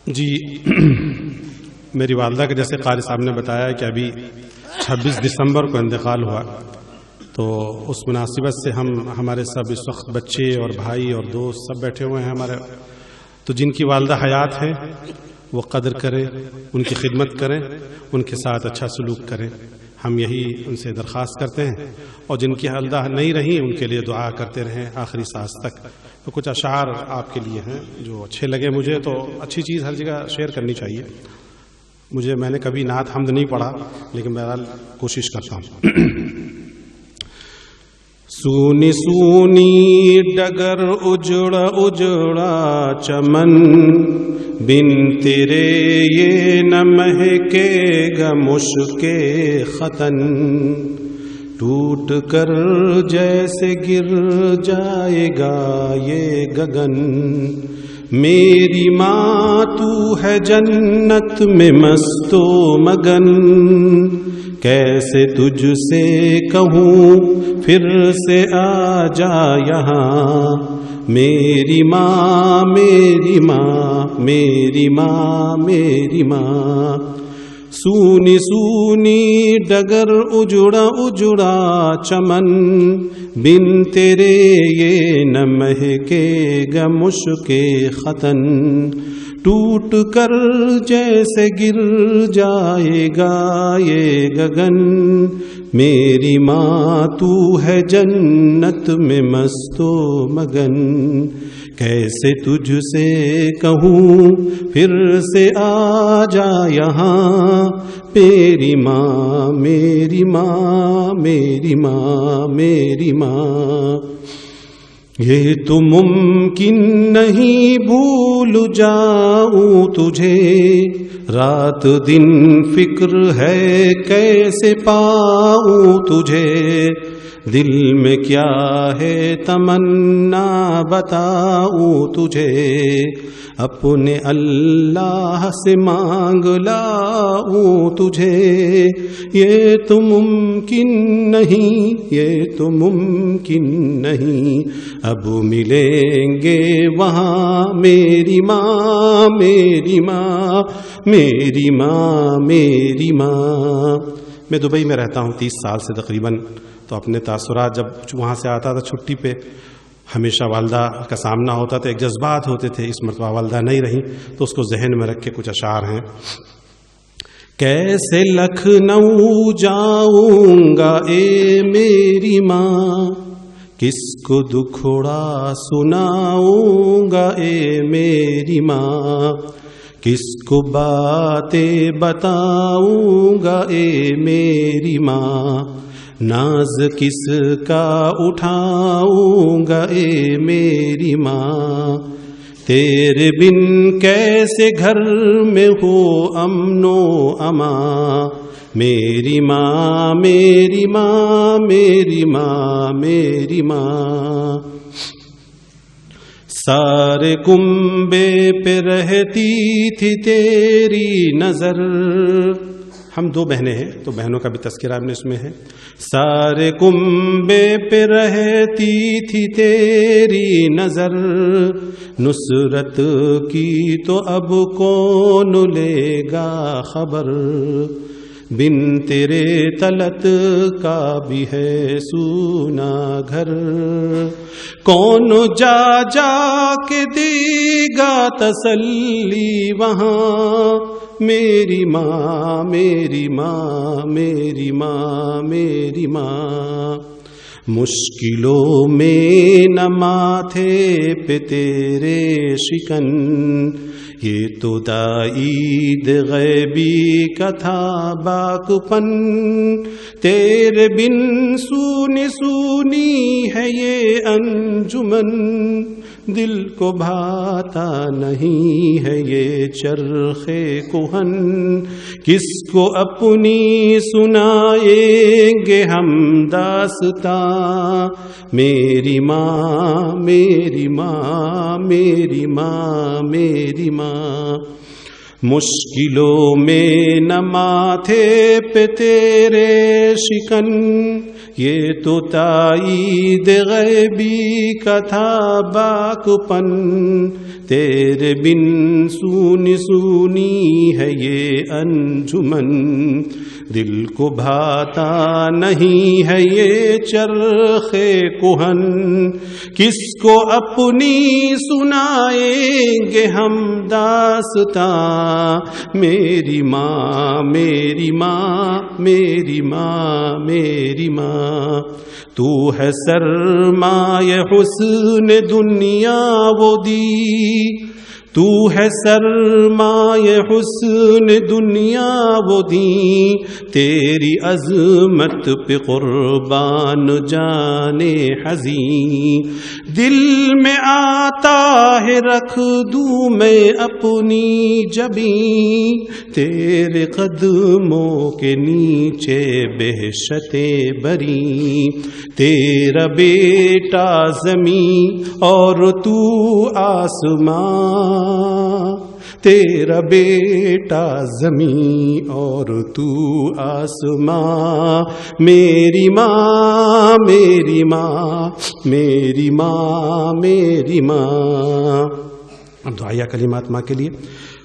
جی میری والدہ کے جیسے قاری صاحب نے بتایا کہ ابھی 26 دسمبر کو انتقال ہوا، تو اس مناسبت سے ہمارے سب اس وقت بچے اور بھائی اور دوست سب بیٹھے ہوئے ہیں ہمارے، تو جن کی والدہ حیات ہیں وہ قدر کریں، ان کی خدمت کریں، ان کے ساتھ اچھا سلوک کریں، ہم یہی ان سے درخواست کرتے ہیں، اور جن کی والدہ نہیں رہیں ان کے لیے دعا کرتے رہیں آخری سانس تک۔ تو کچھ اشعار آپ کے لیے ہیں جو اچھے لگے مجھے، تو اچھی چیز ہر جگہ شیئر کرنی چاہیے۔ میں نے کبھی نعت حمد نہیں پڑھا، لیکن بہرحال کوشش کرتا ہوں۔ سونی سونی ڈگر اجڑا اجڑا چمن، بن تیرے یہ نہ مہکے گا مشک ختن، ٹوٹ کر جیسے گر جائے گا یہ گگن، میری ماں تو ہے جنت میں مست و مگن، کیسے تجھ سے کہوں پھر سے آ جا یہاں، میری ماں میری ماں میری ماں میری ماں، سونی سونی ڈگر اجڑا اجڑا چمن، بن تیرے یہ نہ مہکے گا مشک ختن، ٹوٹ کر جیسے گر جائے گا یہ گگن، میری ماں تو ہے جنت میں مست و مگن، کیسے تجھ سے کہوں پھر سے آ جا یہاں، میری ماں میری ماں میری ماں میری ماں، یہ تو ممکن نہیں بھول جاؤں تجھے، رات دن فکر ہے کیسے پاؤں تجھے، دل میں کیا ہے تمنا بتاؤں تجھے، اپنے اللہ سے مانگ لاؤں تجھے، یہ تو ممکن نہیں یہ تو ممکن نہیں، اب ملیں گے وہاں میری ماں میری ماں میری ماں میری ماں۔ میں دبئی میں رہتا ہوں 30 سال سے تقریباً، تو اپنے تاثرات جب وہاں سے آتا تھا چھٹی پہ، ہمیشہ والدہ کا سامنا ہوتا تھا، ایک جذبات ہوتے تھے، اس مرتبہ والدہ نہیں رہیں تو اس کو ذہن میں رکھ کے کچھ اشعار ہیں۔ کیسے لکھنؤ جاؤں گا اے میری ماں، کس کو دکھڑا سناؤں گا اے میری ماں، کس کو باتیں بتاؤں گا اے میری ماں، ناز کس کا اٹھاؤں گا اے میری ماں، تیرے بن کیسے گھر میں ہو امن و امان، میری ماں میری ماں میری ماں میری ماں، سارے کنبے پہ رہتی تھی تیری نظر، ہم 2 بہنیں ہیں تو بہنوں کا بھی تذکرہ ابن اس میں ہے، سارے کنبے پہ رہتی تھی تیری نظر، نصرت کی تو اب کون لے گا خبر، بن تیرے طلعت کا بھی ہے سونا گھر، کون جا جا کے دے گا تسلی وہاں، میری ماں میری ماں میری ماں میری ماں، مشکلوں میں نہ ماتھے پہ تیرے شکن، یہ تو داعید غیبی کا تھا باک پن، تیرے بن سونی سونی ہے یہ انجمن، دل کو بھاتا نہیں ہے یہ چرخ کہن، کس کو اپنی سنائیں گے ہم داستاں، میری ماں میری ماں میری ماں میری ماں، مشکلوں میں نہ ماتھے پہ تیرے شکن، یہ تو تائید غیبی کا تھا باک پن، تیرے بن سونی سونی ہے یہ انجمن، دل کو بھاتا نہیں ہے یہ چرخ کہن، کس کو اپنی سنائیں گے ہم داستاں، میری ماں میری ماں میری ماں میری ماں، تو ہے سرمایہ حسن دنیا وہ دی، تو ہے سرمایہ حسن دنیا وہ دی، تیری عظمت پہ قربان جانے حزین، دل میں آتا ہے رکھ دوں میں اپنی جبیں، تیرے قدموں کے نیچے بہشتیں بری، تیرا بیٹا زمین اور تو آسمان، تیرا بیٹا زمین اور تو آسمان، میری ماں میری ماں میری ماں میری ماں۔ اب دعائیہ کلمات ماں کے لیے۔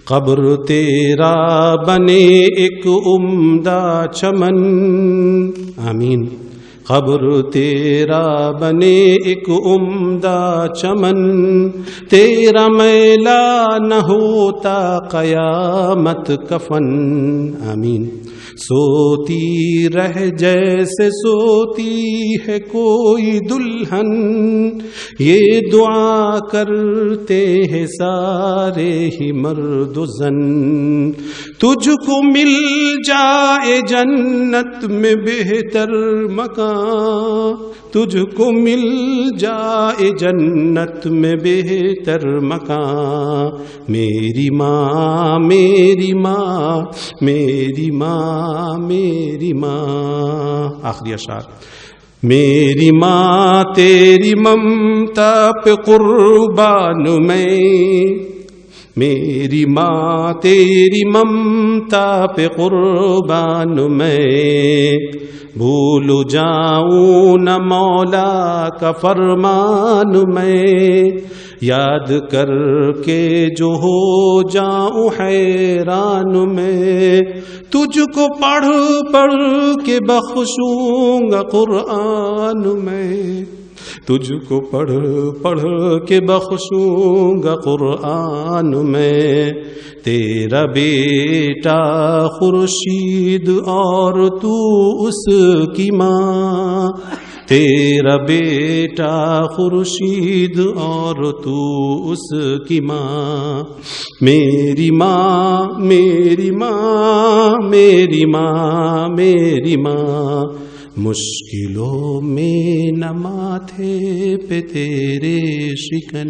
قبر تیرا بنے ایک عمدہ چمن، آمین۔ قبر تیرا بنے ایک عمدہ چمن، تیرا میلہ نہ ہوتا قیامت کفن، آمین۔ سوتی رہ جیسے سوتی ہے کوئی دلہن، یہ دعا کرتے ہیں سارے ہی مرد و زن، تجھ کو مل جائے جنت میں بہتر مکان، تجھ کو مل جائے جنت میں بہتر مکان، میری ماں میری ماں میری ماں میری ماں۔ آخری اشعار۔ میری ماں تیری ممتا پہ قربان میں، میری ماں تیری ممتا پہ قربان میں، بھول جاؤں نہ مولا کا فرمان میں، یاد کر کے جو ہو جاؤں حیران میں، تجھ کو پڑھ پڑھ کے بخشوں گا قرآن میں، تجھ کو پڑھ پڑھ کے بخشوں گا قرآن میں، تیرا بیٹا خورشید اور تو اس کی ماں، تیرا بیٹا خورشید اور تو اس کی ماں، میری ماں میری ماں میری ماں میری ماں، مشکلوں میں نہ ماتھے پہ تیرے شکن۔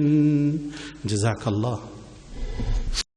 جزاک اللہ۔